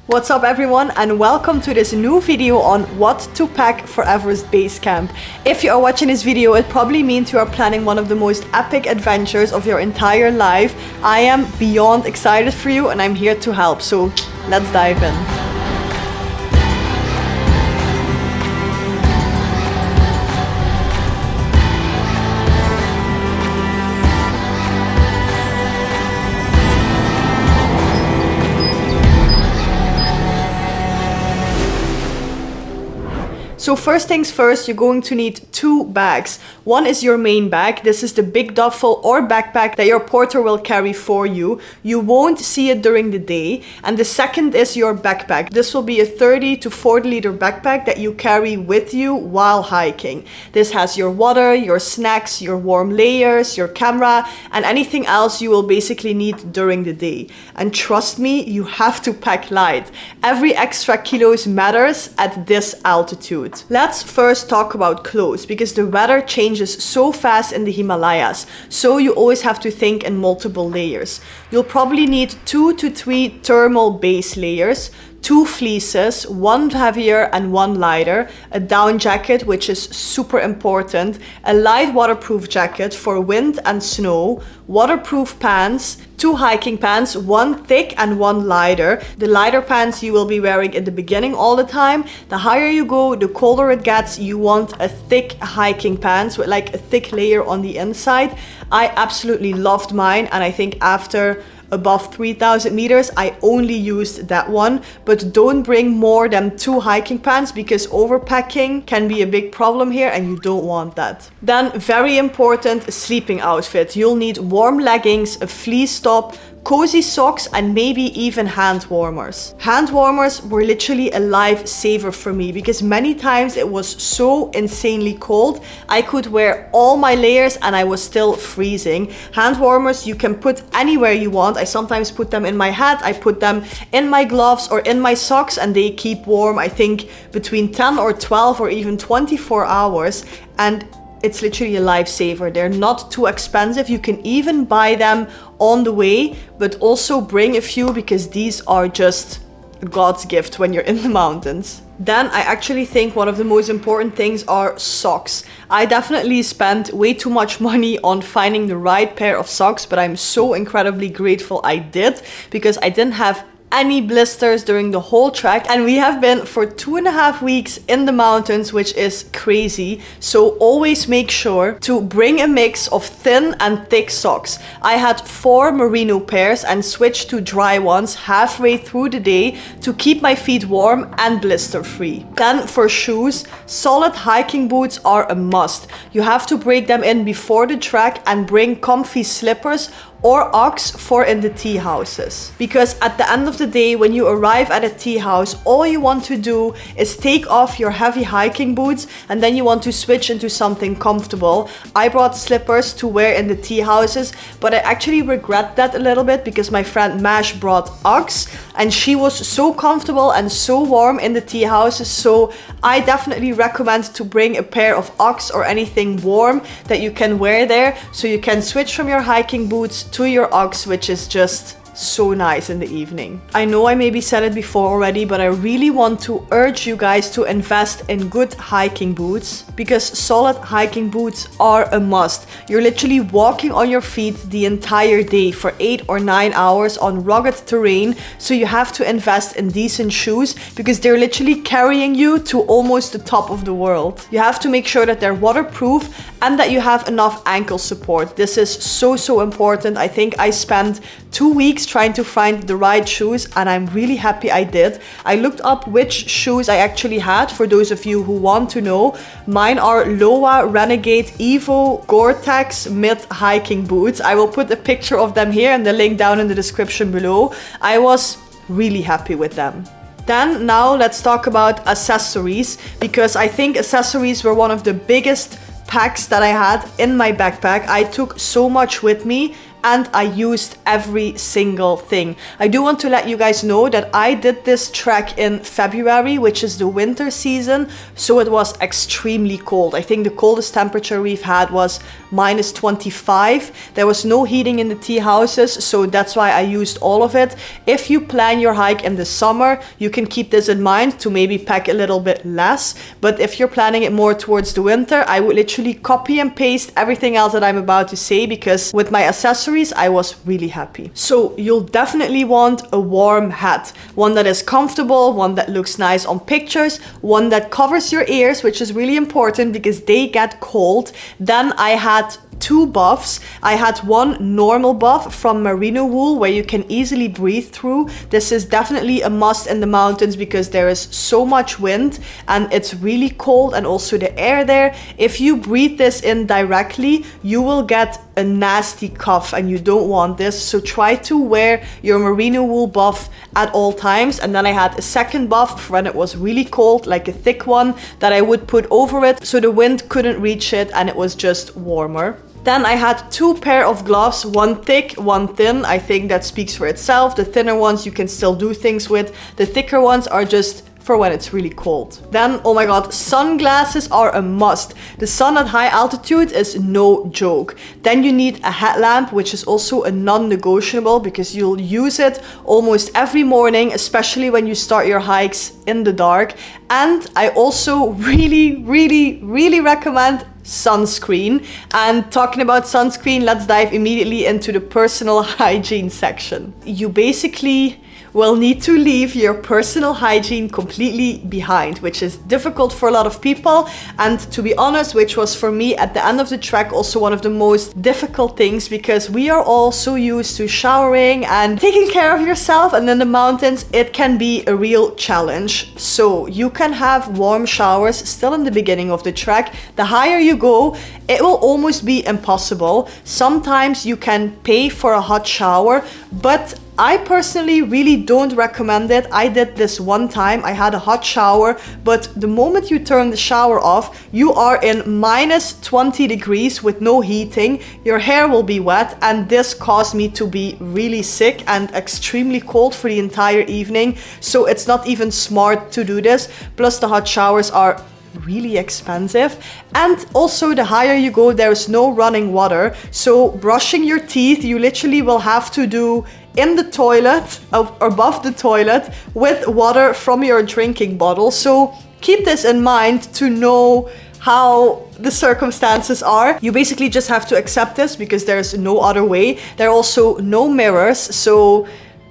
What's up everyone, and welcome to this new video on what to pack for Everest Basecamp. If you are watching this video, it probably means you are planning one of the most epic adventures of your entire life. I am beyond excited for you and I'm here to help, so let's dive in. So first things first, you're going to need two bags. One is your main bag. This is the big duffel or backpack that your porter will carry for you. You won't see it during the day. And the second is your backpack. This will be a 30 to 40 liter backpack that you carry with you while hiking. This has your water, your snacks, your warm layers, your camera, and anything else you will basically need during the day. And trust me, you have to pack light. Every extra kilos matters at this altitude. Let's first talk about clothes, because the weather changes so fast in the Himalayas, so you always have to think in multiple layers. You'll probably need 2 to 3 thermal base layers, 2 fleeces, one heavier and one lighter, a down jacket, which is super important, a light waterproof jacket for wind and snow, waterproof pants, 2 hiking pants, one thick and one lighter. The lighter pants you will be wearing in the beginning all the time. The higher you go, the colder it gets. You want a thick hiking pants with like a thick layer on the inside. I absolutely loved mine, and I think after above 3,000 meters I only used that one. But don't bring more than 2 hiking pants, because overpacking can be a big problem here and you don't want that. Then very important, sleeping outfit. You'll need warm leggings, a fleece top, cozy socks, and maybe even hand warmers. Hand warmers were literally a lifesaver for me, because many times it was so insanely cold. I could wear all my layers and I was still freezing. Hand warmers you can put anywhere you want. I sometimes put them in my hat, I put them in my gloves or in my socks, and they keep warm, I think between 10 or 12 or even 24 hours. And it's literally a lifesaver. They're not too expensive. You can even buy them on the way, but also bring a few, because these are just God's gift when you're in the mountains. Then I actually think one of the most important things are socks. I definitely spent way too much money on finding the right pair of socks, but I'm so incredibly grateful I did, because I didn't have any blisters during the whole trek, and we have been for 2.5 weeks in the mountains, which is crazy. So always make sure to bring a mix of thin and thick socks. I had 4 merino pairs and switched to dry ones halfway through the day to keep my feet warm and blister free. Then for shoes, solid hiking boots are a must. You have to break them in before the trek and bring comfy slippers or Uggs for in the tea houses. Because at the end of the day, when you arrive at a tea house, all you want to do is take off your heavy hiking boots, and then you want to switch into something comfortable. I brought slippers to wear in the tea houses, but I actually regret that a little bit, because my friend Mash brought Uggs and she was so comfortable and so warm in the tea houses. So I definitely recommend to bring a pair of Uggs or anything warm that you can wear there, so you can switch from your hiking boots to your Uggs, which is just so nice in the evening. I know I maybe said it before already, but I really want to urge you guys to invest in good hiking boots, because solid hiking boots are a must. You're literally walking on your feet the entire day for 8 or 9 hours on rugged terrain, so you have to invest in decent shoes, because they're literally carrying you to almost the top of the world. You have to make sure that they're waterproof and that you have enough ankle support. This is so important. I think I spent 2 weeks trying to find the right shoes, and I'm really happy I did. I looked up which shoes I actually had, for those of you who want to know. Mine are Lowa Renegade Evo Gore-Tex Mid hiking boots. I will put a picture of them here and the link down in the description below. I was really happy with them. Then now let's talk about accessories, because I think accessories were one of the biggest packs that I had in my backpack. I took so much with me, and I used every single thing. I do want to let you guys know that I did this trek in February, which is the winter season, so it was extremely cold. I think the coldest temperature we've had was minus 25. There was no heating in the tea houses, so that's why I used all of it. If you plan your hike in the summer, you can keep this in mind to maybe pack a little bit less. But if you're planning it more towards the winter, I would literally copy and paste everything else that I'm about to say, because with my accessories, I was really happy. So you'll definitely want a warm hat, one that is comfortable, one that looks nice on pictures, one that covers your ears, which is really important because they get cold. Then I had 2 buffs. I had one normal buff from merino wool where you can easily breathe through. This is definitely a must in the mountains because there is so much wind and it's really cold, and also the air there. If you breathe this in directly, you will get a nasty cough and you don't want this. So try to wear your merino wool buff at all times. And then I had a second buff for when it was really cold, like a thick one that I would put over it so the wind couldn't reach it and it was just warmer. Then I had 2 pair of gloves, one thick, one thin. I think that speaks for itself. The thinner ones you can still do things with. The thicker ones are just for when it's really cold. Then, oh my god, sunglasses are a must. The sun at high altitude is no joke. Then you need a headlamp, which is also a non-negotiable because you'll use it almost every morning, especially when you start your hikes in the dark. And I also really recommend sunscreen. And talking about sunscreen, let's dive immediately into the personal hygiene section. You basically will need to leave your personal hygiene completely behind, which is difficult for a lot of people, and to be honest, which was for me at the end of the trek also one of the most difficult things, because we are all so used to showering and taking care of yourself, and in the mountains it can be a real challenge. So you can have warm showers still in the beginning of the trek. The higher you go, it will almost be impossible. Sometimes you can pay for a hot shower, but I personally really don't recommend it. I did this one time, I had a hot shower, but the moment you turn the shower off, you are in minus 20 degrees with no heating. Your hair will be wet, and this caused me to be really sick and extremely cold for the entire evening. So it's not even smart to do this. Plus the hot showers are really expensive, and also the higher you go, there is no running water. So brushing your teeth, you literally will have to do in the toilet, above the toilet, with water from your drinking bottle. So keep this in mind to know how the circumstances are. You basically just have to accept this because there's no other way. There are also no mirrors, so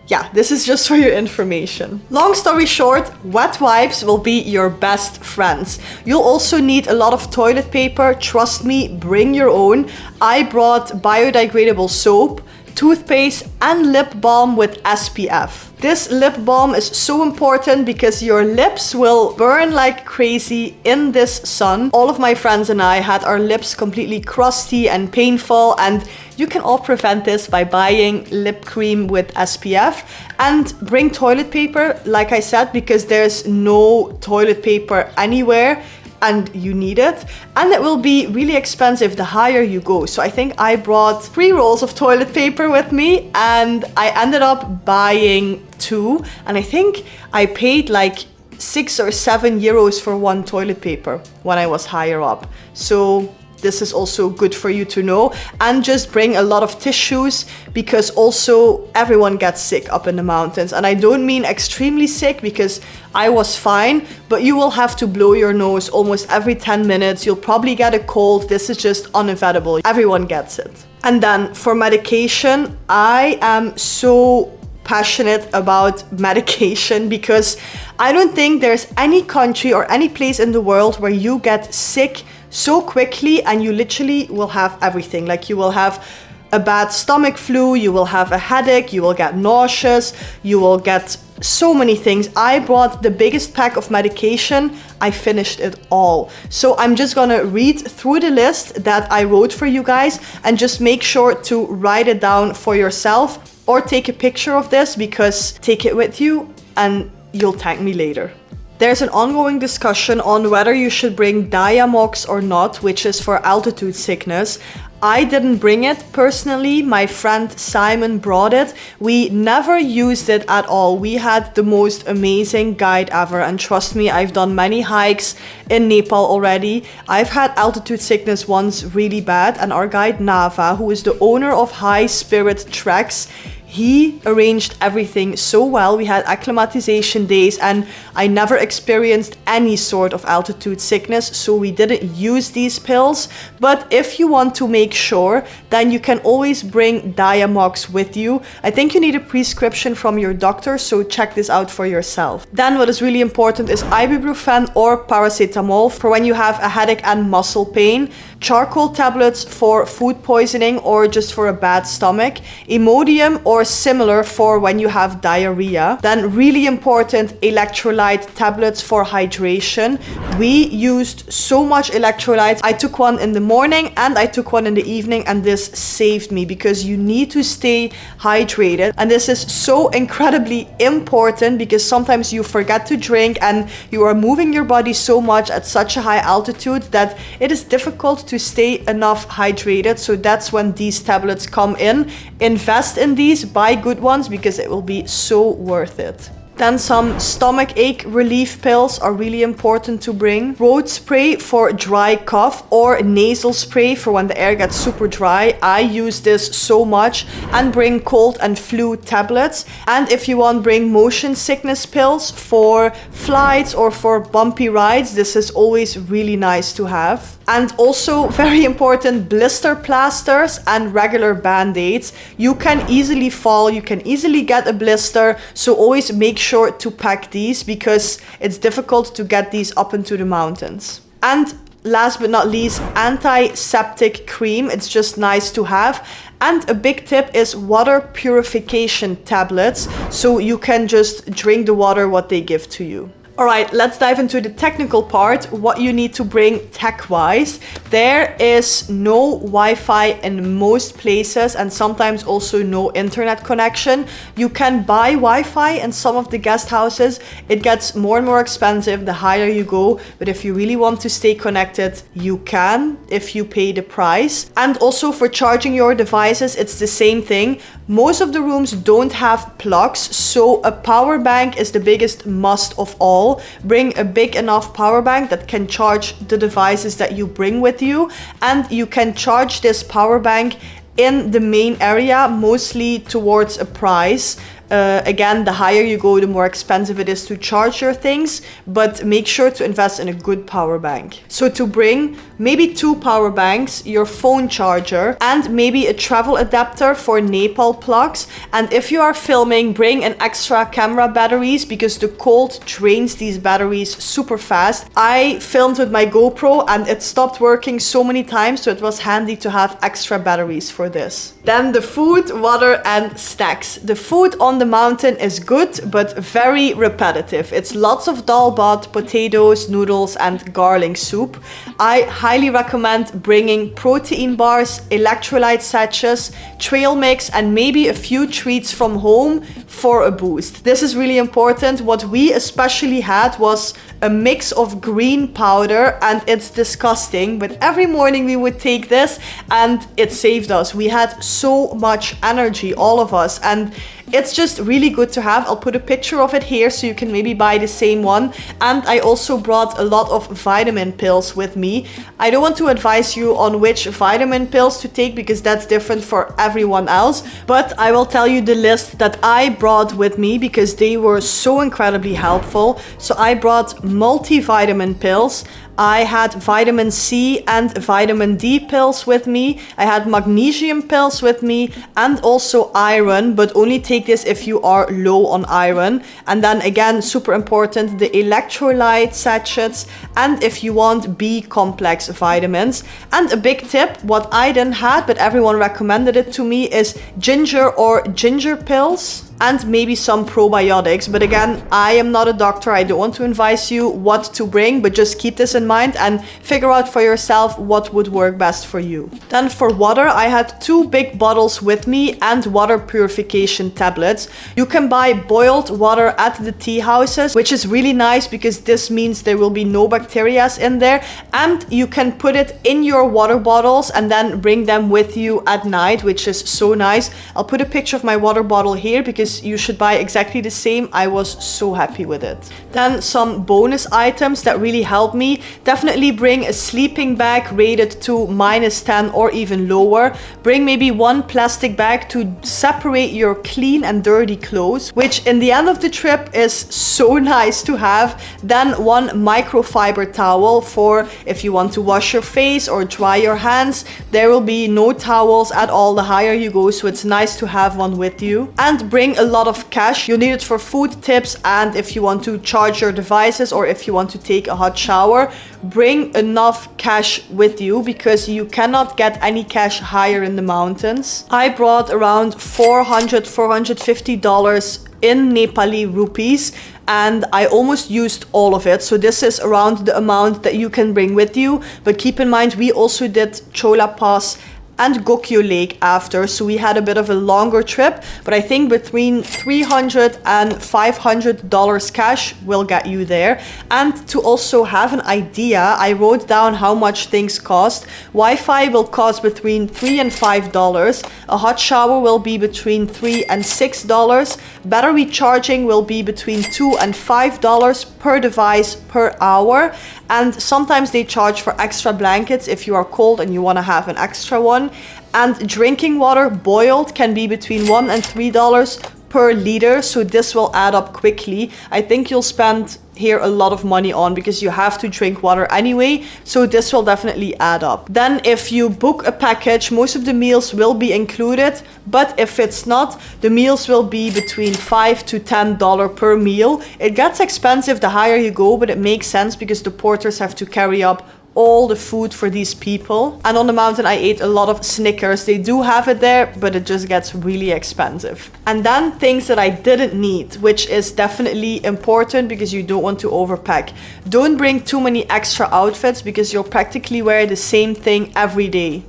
yeah, this is just for your information. Long story short, wet wipes will be your best friends. You'll also need a lot of toilet paper. Trust me, bring your own. I brought biodegradable soap, toothpaste, and lip balm with SPF. This lip balm is so important because your lips will burn like crazy in this sun. All of my friends and I had our lips completely crusty and painful, and you can all prevent this by buying lip cream with SPF. And bring toilet paper, like I said, because there's no toilet paper anywhere and you need it, and it will be really expensive the higher you go. So I think I brought 3 rolls of toilet paper with me, and I ended up buying 2, and I think I paid like 6 or 7 euros for one toilet paper when I was higher up. So this is also good for you to know. And just bring a lot of tissues, because also everyone gets sick up in the mountains. And I don't mean extremely sick, because I was fine, but you will have to blow your nose almost every 10 minutes. You'll probably get a cold. This is just unavoidable. Everyone gets it. And then for medication, I am so passionate about medication because I don't think there's any country or any place in the world where you get sick so quickly and you literally will have everything. Like, you will have a bad stomach flu, you will have a headache, you will get nauseous, you will get so many things. I brought the biggest pack of medication. I finished it all. So I'm just gonna read through the list that I wrote for you guys, and just make sure to write it down for yourself or take a picture of this, because take it with you and you'll thank me later. There's an ongoing discussion on whether you should bring Diamox or not, which is for altitude sickness. I didn't bring it personally. My friend Simon brought it. We never used it at all. We had the most amazing guide ever. And trust me, I've done many hikes in Nepal already. I've had altitude sickness once really bad. And our guide Nava, who is the owner of High Spirit Treks, he arranged everything so well. We had acclimatization days and I never experienced any sort of altitude sickness, so we didn't use these pills. But if you want to make sure, then you can always bring Diamox with you. I think you need a prescription from your doctor, so check this out for yourself. Then what is really important is ibuprofen or paracetamol for when you have a headache and muscle pain, charcoal tablets for food poisoning or just for a bad stomach, Imodium or similar for when you have diarrhea. Then really important, electrolyte tablets for hydration. We used so much electrolytes. I took one in the morning and I took one in the evening, and this saved me because you need to stay hydrated. And this is so incredibly important because sometimes you forget to drink and you are moving your body so much at such a high altitude that it is difficult to stay enough hydrated. So that's when these tablets come in. Invest in these, buy good ones because it will be so worth it. Then some stomach ache relief pills are really important to bring. Throat spray for dry cough or nasal spray for when the air gets super dry. I use this so much. And bring cold and flu tablets. And if you want, bring motion sickness pills for flights or for bumpy rides. This is always really nice to have. And also very important, blister plasters and regular band-aids. You can easily fall, you can easily get a blister, so always make sure to pack these because it's difficult to get these up into the mountains. And last but not least, antiseptic cream. It's just nice to have. And a big tip is water purification tablets, so you can just drink the water what they give to you. Alright, let's dive into the technical part, what you need to bring tech-wise. There is no Wi-Fi in most places and sometimes also no internet connection. You can buy Wi-Fi in some of the guest houses. It gets more and more expensive the higher you go, but if you really want to stay connected, you can if you pay the price. And also for charging your devices, it's the same thing. Most of the rooms don't have plugs, so a power bank is the biggest must of all. Bring a big enough power bank that can charge the devices that you bring with you, and you can charge this power bank in the main area, mostly towards a price. Again, the higher you go, the more expensive it is to charge your things, but make sure to invest in a good power bank. So to bring maybe 2 power banks, your phone charger, and maybe a travel adapter for Nepal plugs. And if you are filming, bring an extra camera batteries because the cold drains these batteries super fast. I filmed with my GoPro and it stopped working so many times, so it was handy to have extra batteries for this. Then the food, water, and snacks. The food on the mountain is good, but very repetitive. It's lots of dal bhat, potatoes, noodles, and garlic soup. I highly recommend bringing protein bars, electrolyte sachets, trail mix, and maybe a few treats from home for a boost. This is really important. What we especially had was a mix of green powder, and it's disgusting, but every morning we would take this and it saved us. We had so much energy, all of us, and it's just really good to have. I'll put a picture of it here so you can maybe buy the same one. And I also brought a lot of vitamin pills with me. I don't want to advise you on which vitamin pills to take because that's different for everyone else, but I will tell you the list that I brought with me because they were so incredibly helpful. So I brought multivitamin pills. I had vitamin C and vitamin D pills with me. I had magnesium pills with me and also iron, but only take this if you are low on iron. And then again, super important, the electrolyte sachets, and if you want B complex vitamins. And a big tip, what I didn't have, but everyone recommended it to me, is ginger or ginger pills. and maybe some probiotics. But again, I am not a doctor. I don't want to advise you what to bring, but just keep this in mind and figure out for yourself what would work best for you. Then for water, I had 2 big bottles with me and water purification tablets. You can buy boiled water at the tea houses, which is really nice because this means there will be no bacteria in there, and you can put it in your water bottles and then bring them with you at night, which is so nice. I'll put a picture of my water bottle here because you should buy exactly the same. I was so happy with it. Then some bonus items that really helped me. Definitely bring a sleeping bag rated to -10 or even lower. Bring maybe 1 plastic bag to separate your clean and dirty clothes, which in the end of the trip is so nice to have. Then 1 microfiber towel for if you want to wash your face or dry your hands. There will be no towels at all the higher you go, so it's nice to have one with you. And bring a lot of cash. You need it for food tips and if you want to charge your devices or if you want to take a hot shower. Bring enough cash with you because you cannot get any cash higher in the mountains. I brought around $450 in Nepali rupees and I almost used all of it. So this is around the amount that you can bring with you. But keep in mind, we also did Chola Pass and Gokyo Lake after, so we had a bit of a longer trip, but I think between $300 and $500 cash will get you there. And to also have an idea, I wrote down how much things cost. Wi-Fi will cost between $3 and $5. A hot shower will be between $3 and $6. Battery charging will be between $2 and $5 per device per hour. And sometimes they charge for extra blankets if you are cold and you want to have an extra one. And drinking water boiled can be between $1 and $3 per liter, so this will add up quickly. I think you'll spend here a lot of money on because you have to drink water anyway, so this will definitely add up. Then if you book a package, most of the meals will be included, but if it's not, the meals will be between $5 to $10 per meal. It gets expensive the higher you go, but it makes sense because the porters have to carry up all the food for these people. And on the mountain I ate a lot of Snickers. They do have it there, but it just gets really expensive. And then things that I didn't need, which is definitely important because you don't want to overpack. Don't bring too many extra outfits because you'll practically wear the same thing every day.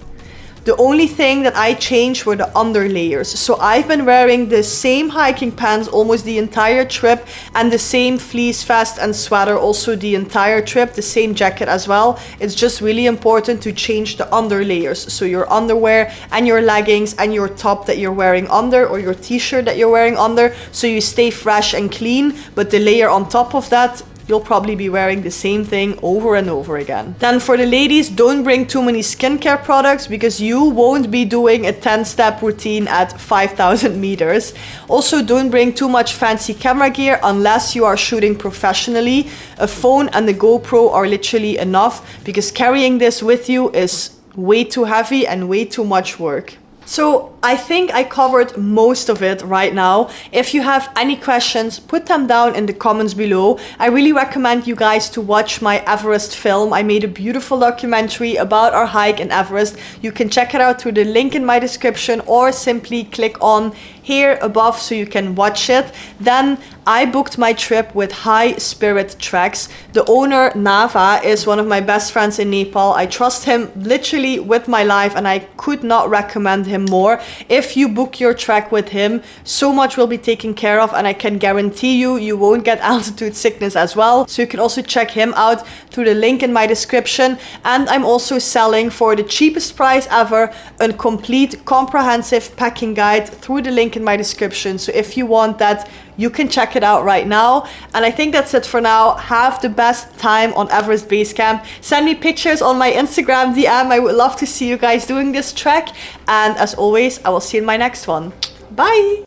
The only thing that I changed were the under layers. So I've been wearing the same hiking pants almost the entire trip and the same fleece vest and sweater also the entire trip, the same jacket as well. It's just really important to change the under layers. So your underwear and your leggings and your top that you're wearing under or your t-shirt that you're wearing under, so you stay fresh and clean, but the layer on top of that, you'll probably be wearing the same thing over and over again. Then for the ladies, don't bring too many skincare products because you won't be doing a 10-step routine at 5,000 meters. Also, don't bring too much fancy camera gear unless you are shooting professionally. A phone and the GoPro are literally enough because carrying this with you is way too heavy and way too much work. So I think I covered most of it right now. If you have any questions, put them down in the comments below. I really recommend you guys to watch my Everest film. I made a beautiful documentary about our hike in Everest. You can check it out through the link in my description or simply click on here above so you can watch it. Then I booked my trip with High Spirit Treks. The owner, Nava, is one of my best friends in Nepal. I trust him literally with my life and I could not recommend him more. If you book your trek with him, so much will be taken care of and I can guarantee you, you won't get altitude sickness as well. So you can also check him out through the link in my description. And I'm also selling for the cheapest price ever a complete comprehensive packing guide through the link in my description. So if you want that, you can check it out right now. And I think that's it for now. Have the best time on Everest Basecamp. Send me pictures on my Instagram DM. I would love to see you guys doing this trek. And as always, I will see you in my next one. Bye!